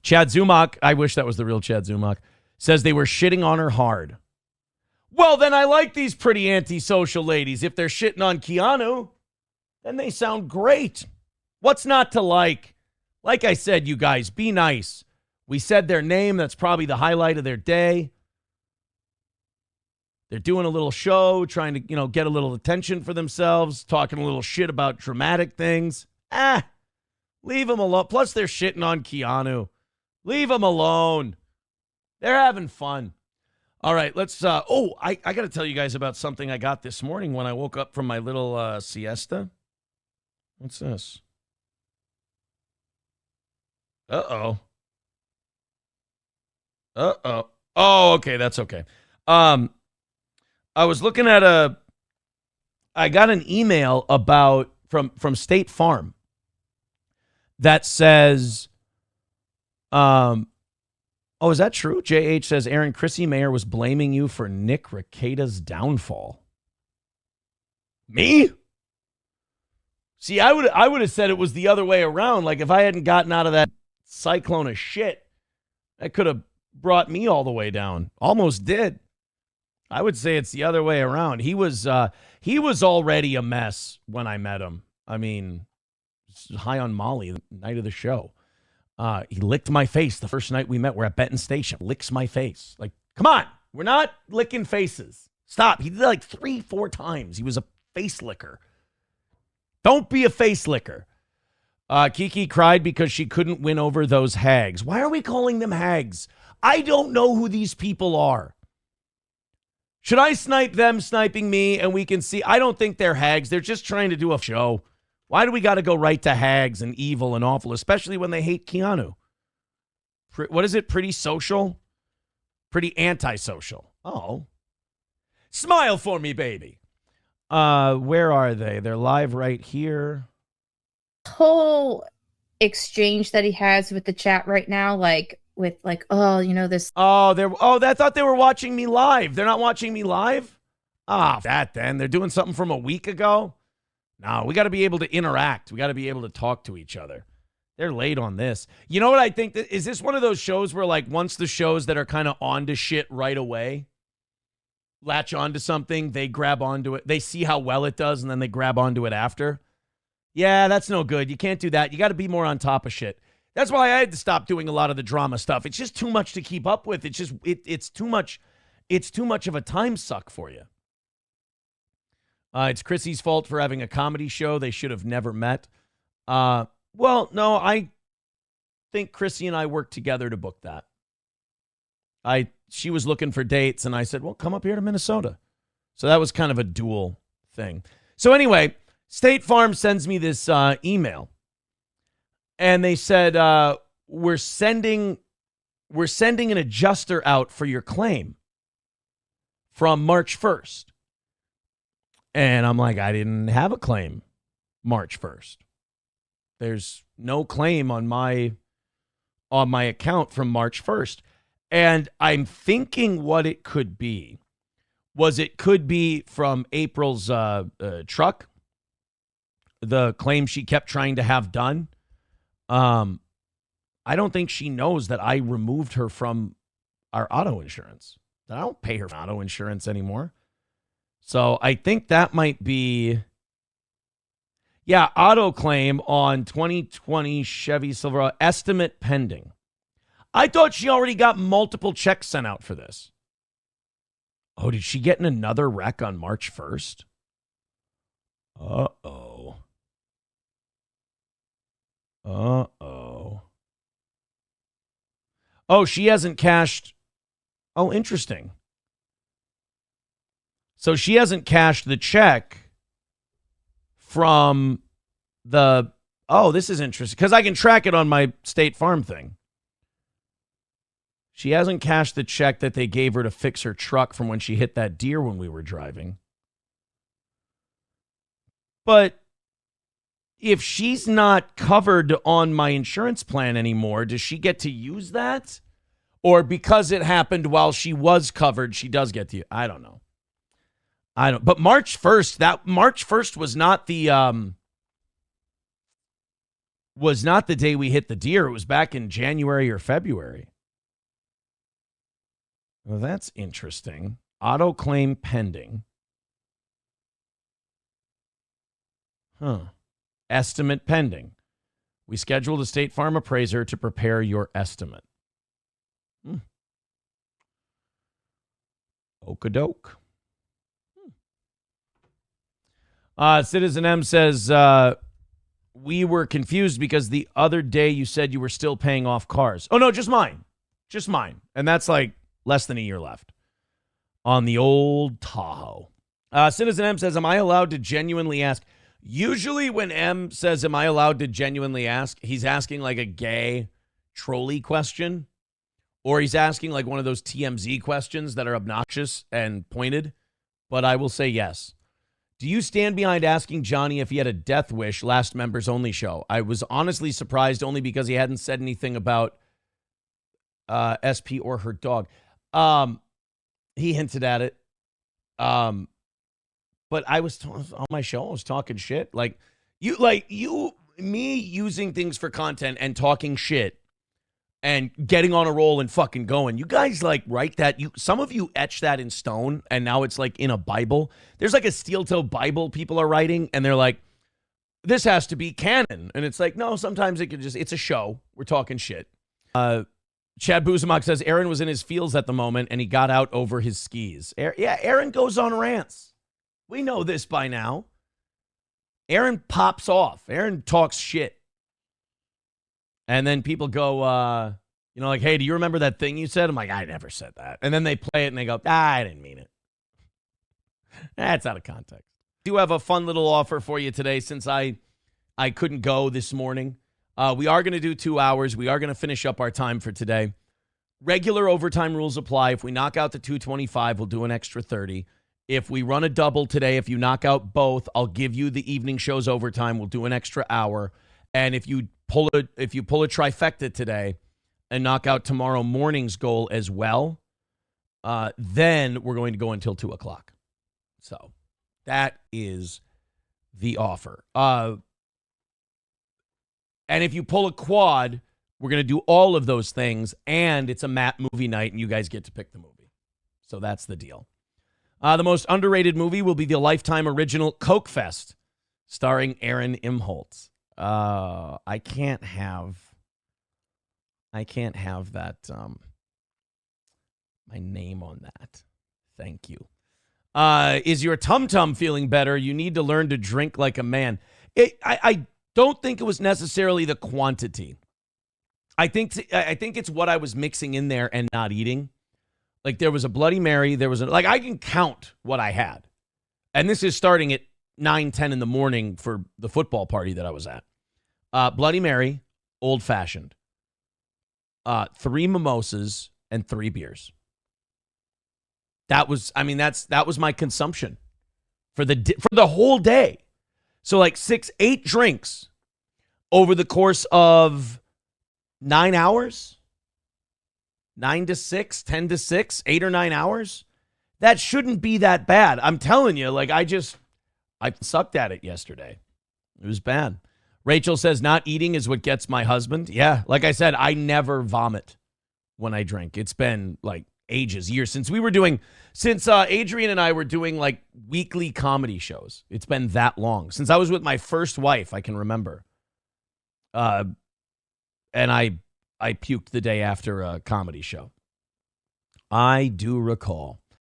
Chad Zumach, I wish that was the real Chad Zumach, says they were shitting on her hard. Well, then I like these pretty antisocial ladies. If they're shitting on Keanu, then they sound great. What's not to like? Like I said, you guys, be nice. We said their name. That's probably the highlight of their day. They're doing a little show, trying to, get a little attention for themselves, talking a little shit about dramatic things. Leave them alone. Plus, they're shitting on Keanu. Leave them alone. They're having fun. All right, let's, I got to tell you guys about something I got this morning when I woke up from my little siesta. What's this? Uh-oh. Oh, okay, that's okay. I was looking at I got an email about, from State Farm that says, is that true? JH says, Aaron, Chrissy Mayer was blaming you for Nick Rekieta's downfall. Me? See, I would have said it was the other way around. Like, if I hadn't gotten out of that cyclone of shit, that could have brought me all the way down. Almost did. I would say it's the other way around. He was already a mess when I met him. I mean, high on Molly the night of the show. He licked my face the first night we met. We're at Benton Station. Licks my face. Like, come on. We're not licking faces. Stop. He did it like 3-4 times. He was a face licker. Don't be a face licker. Kiki cried because she couldn't win over those hags. Why are we calling them hags? I don't know who these people are. Should I snipe them sniping me and we can see? I don't think they're hags. They're just trying to do a show. Why do we got to go right to hags and evil and awful, especially when they hate Keanu? What is it? Pretty social? Pretty antisocial. Oh. Smile for me, baby. Where are they? They're live right here. Whole exchange that he has with the chat right now, this. I thought they were watching me live. They're not watching me live? Then. They're doing something from a week ago? No, we got to be able to interact. We got to be able to talk to each other. They're late on this. You know what I think? Is this one of those shows where, like, once the shows that are kind of onto shit right away latch onto something, they grab onto it. They see how well it does, and then they grab onto it after? Yeah, that's no good. You can't do that. You got to be more on top of shit. That's why I had to stop doing a lot of the drama stuff. It's just too much to keep up with. It's too much. It's too much of a time suck for you. It's Chrissy's fault for having a comedy show. They should have never met. Well, no, I think Chrissy and I worked together to book that. She was looking for dates, and I said, well, come up here to Minnesota. So that was kind of a dual thing. So anyway, State Farm sends me this email, and they said, we're sending an adjuster out for your claim from March 1st. And I'm like, I didn't have a claim March 1st. There's no claim on my account from March 1st. And I'm thinking what it could be was it could be from April's truck, the claim she kept trying to have done. I don't think she knows that I removed her from our auto insurance. That I don't pay her for auto insurance anymore. So I think that might be, auto claim on 2020 Chevy Silverado, estimate pending. I thought she already got multiple checks sent out for this. Oh, did she get in another wreck on March 1st? Uh-oh. Oh, she hasn't cashed. Oh, interesting. So she hasn't cashed the check from the, this is interesting because I can track it on my State Farm thing. She hasn't cashed the check that they gave her to fix her truck from when she hit that deer when we were driving. But if she's not covered on my insurance plan anymore, does she get to use that? Or because it happened while she was covered, she does get to use? I don't know. But March 1st, March 1st was not the was not the day we hit the deer. It was back in January or February. Well, that's interesting. Auto claim pending. Estimate pending. We scheduled a State Farm appraiser to prepare your estimate. Okadoke. Citizen M says, we were confused because the other day you said you were still paying off cars. Oh, no, just mine. Just mine. And that's like less than a year left on the old Tahoe. Citizen M says, am I allowed to genuinely ask? Usually when M says, am I allowed to genuinely ask, he's asking like a gay trolley question, or he's asking like one of those TMZ questions that are obnoxious and pointed. But I will say yes. Do you stand behind asking Johnny if he had a death wish last members only show? I was honestly surprised only because he hadn't said anything about SP or her dog. He hinted at it. But I was on my show, I was talking shit. Me using things for content and talking shit and getting on a roll and fucking going. You guys like write that. Some of you etch that in stone, and now it's like in a Bible. There's like a steel-toe Bible people are writing, and they're like, this has to be canon. And it's like, no, sometimes it's a show. We're talking shit. Chad Buzamak says Aaron was in his feels at the moment, and he got out over his skis. Aaron goes on rants. We know this by now. Aaron pops off. Aaron talks shit. And then people go, like, hey, do you remember that thing you said? I'm like, I never said that. And then they play it and they go, I didn't mean it. That's out of context. I do have a fun little offer for you today since I couldn't go this morning. We are going to do 2 hours. We are going to finish up our time for today. Regular overtime rules apply. If we knock out the 225, we'll do an extra 30. If we run a double today, if you knock out both, I'll give you the evening show's overtime. We'll do an extra hour. And if you pull a trifecta today and knock out tomorrow morning's goal as well, then we're going to go until 2 o'clock. So that is the offer. And if you pull a quad, we're going to do all of those things, and it's a Matt movie night, and you guys get to pick the movie. So that's the deal. The most underrated movie will be the Lifetime original Coke Fest, starring Aaron Imholtz. I can't have that, my name on that. Thank you. Is your tum-tum feeling better? You need to learn to drink like a man. I don't think it was necessarily the quantity. I think it's what I was mixing in there and not eating. Like there was a Bloody Mary. I can count what I had. And this is starting at 9-10 in the morning for the football party that I was at. Bloody Mary, old fashioned. 3 mimosas and 3 beers. That was my consumption for the whole day. So like 8 drinks over the course of 9 hours, 9 to 6, 10 to 6, 8 or 9 hours. That shouldn't be that bad. I'm telling you, like I sucked at it yesterday. It was bad. Rachel says not eating is what gets my husband. Yeah, like I said, I never vomit when I drink. It's been like ages, years since Adrian and I were doing like weekly comedy shows. It's been that long since I was with my first wife. I can remember. And I puked the day after a comedy show. I do recall.